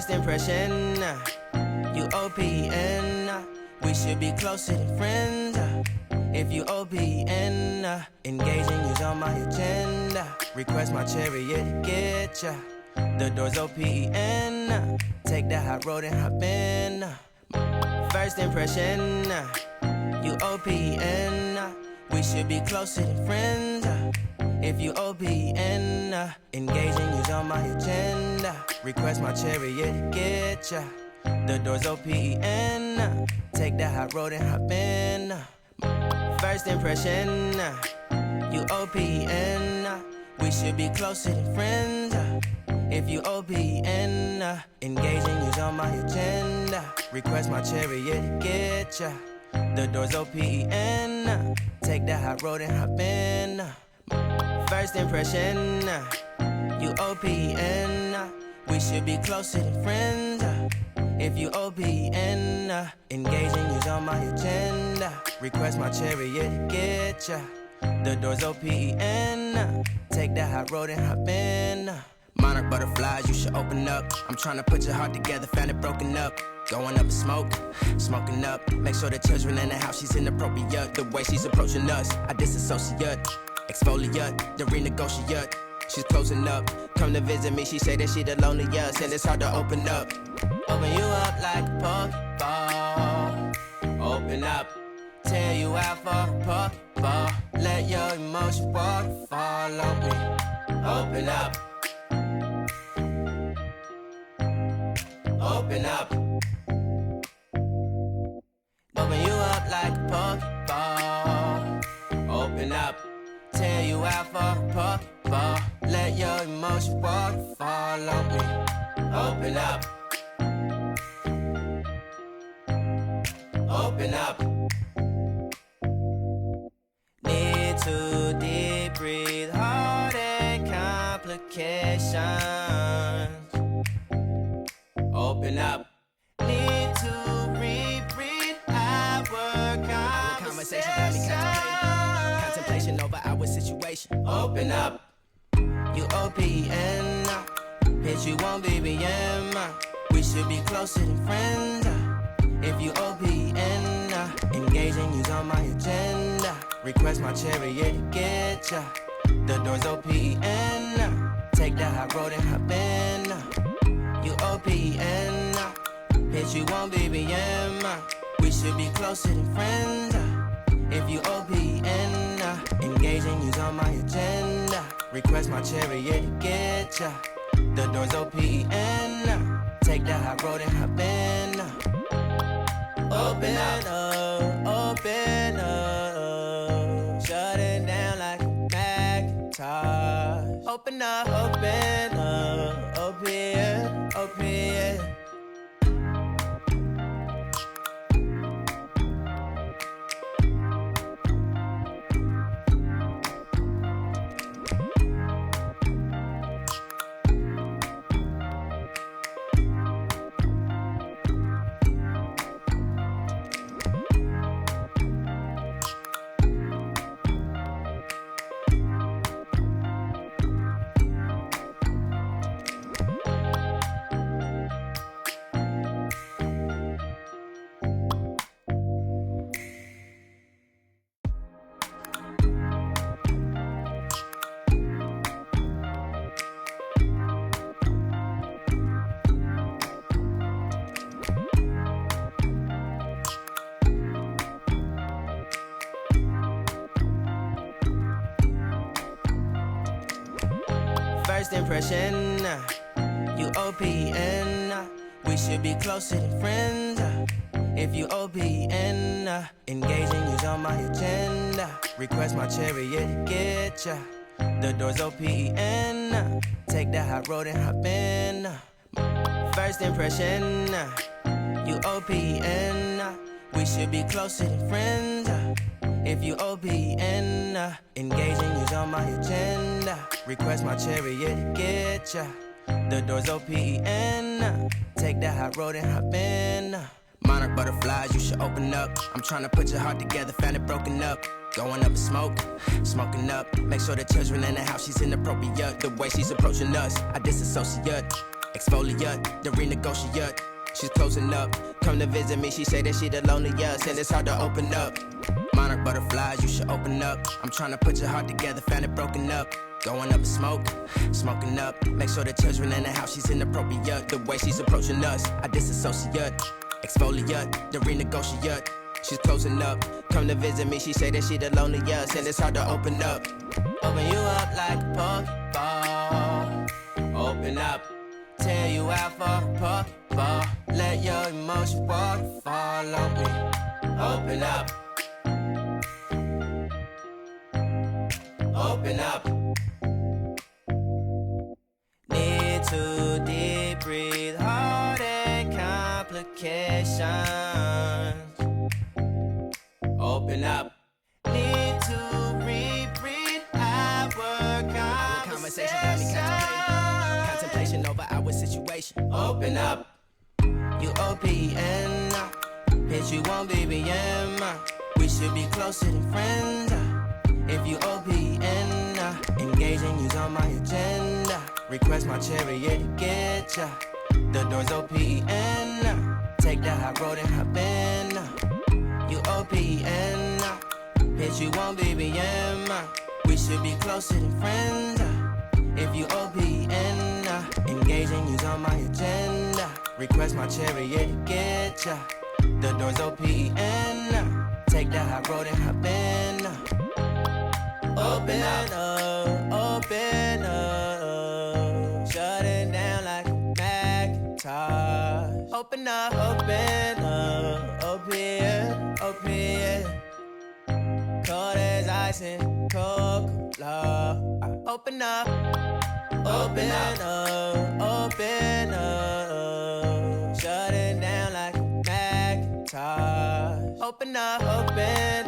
First impression, you OPN, we should be closer than friends. If you OPN, engaging you's on my agenda. Request my chariot to get ya. The door's OPN, take that hot road and hop in. First impression, you OPN, we should be closer than friends. If you OPN, engaging you's on my agenda. Request my chariot to get ya. The door's OPN, take that hot road and hop in. First impression, you OPN, we should be closer than friends. If you OPN, engaging you's on my agenda. Request my chariot to get ya. The door's OPN, take that hot road and hop in. First impression, you OPN, we should be closer than friends. If you OPN, engaging you's on my agenda. Request my chariot to get ya. The door's OPN, take that hot road and hop in. Monarch butterflies, you should open up. I'm trying to put your heart together, found it broken up. Going up in smoke, smoking up. Make sure the children in the house, she's inappropriate. The way she's approaching us, I disassociate. Exfoliate, the renegotiate. She's closing up, come to visit me. She say that she the loneliest, and it's hard to open up. Open you up like a Pokeball. Open up, tear you out for a Pokeball. Let your emotion waterfall on me. Open up. Open up. Open you up like a Pokeball. Open up, tear you out for a Pokeball. Let your emotion waterfall on me. Open up. Open up. Need to deep breathe, heart and complications. Open up. Need to reread our conversation. Got me contemplation over our situation. Open up. You OPN, bitch, you won't BBM. We should be closer than friends. If you OPN, engaging you's on my agenda. Request my chariot to get ya. The door's OPN, take that hot road and hop in. You OPN, bitch, you won't BBM. We should be closer than friends. If you OPN, engaging you's on my agenda. Request my chariot to get ya. The door's OPN, take that hot road and hop in. Open up, open up, shut it down like a Macintosh. Open up, open, open. First impression, you OPN, we should be closer than friends. If you OPN, engaging you's on my agenda. Request my chariot to get ya. The door's OPN, take that hot road and hop in. First impression, you OPN, we should be closer than friends. If you OPN, engaging you's on my agenda. Request my chariot to get ya. The door's OPN, take that hot road and hop in. Monarch butterflies, you should open up. I'm trying to put your heart together, found it broken up. Going up in smoke, smoking up. Make sure the children in the house, she's inappropriate. The way she's approaching us, I disassociate. exfoliate, the renegotiate. She's closing up, come to visit me, she say that she the loneliest, and it's hard to open up. Monarch butterflies, you should open up. I'm trying to put your heart together, found it broken up. Going up in smoke, smoking up. Make sure the children in the house, she's inappropriate. The way she's approaching us, I disassociate, exfoliate, the renegotiate. She's closing up, come to visit me, she say that she the loneliest, and it's hard to open up. Open you up like a Pokeball. Open up, tear you out for a Pokeball. Let your emotion waterfall on me. Open up. Open up. Need to deep breathe, heartache complications. Open up. Need to reread our conversation. Got me contemplation over our situation. Open up. You OPN, bitch, you won't BBM. We should be closer than friends. If you OPN, engaging you's on my agenda. Request my chariot to get ya. The door's OPN. Take the high road and hop in. You OPN, bitch, you won't BBM. We should be closer than friends. If you OPN, engaging you's on my agenda. Request my chariot to get ya. The door's OPN. Take the high road and hop in. Open up, open up. Shut it down like a Macintosh. Open up, open up. Open, open. Cold as ice and Coca-Cola. Open up, open up, open up. Shut it down like a Macintosh. Open up, open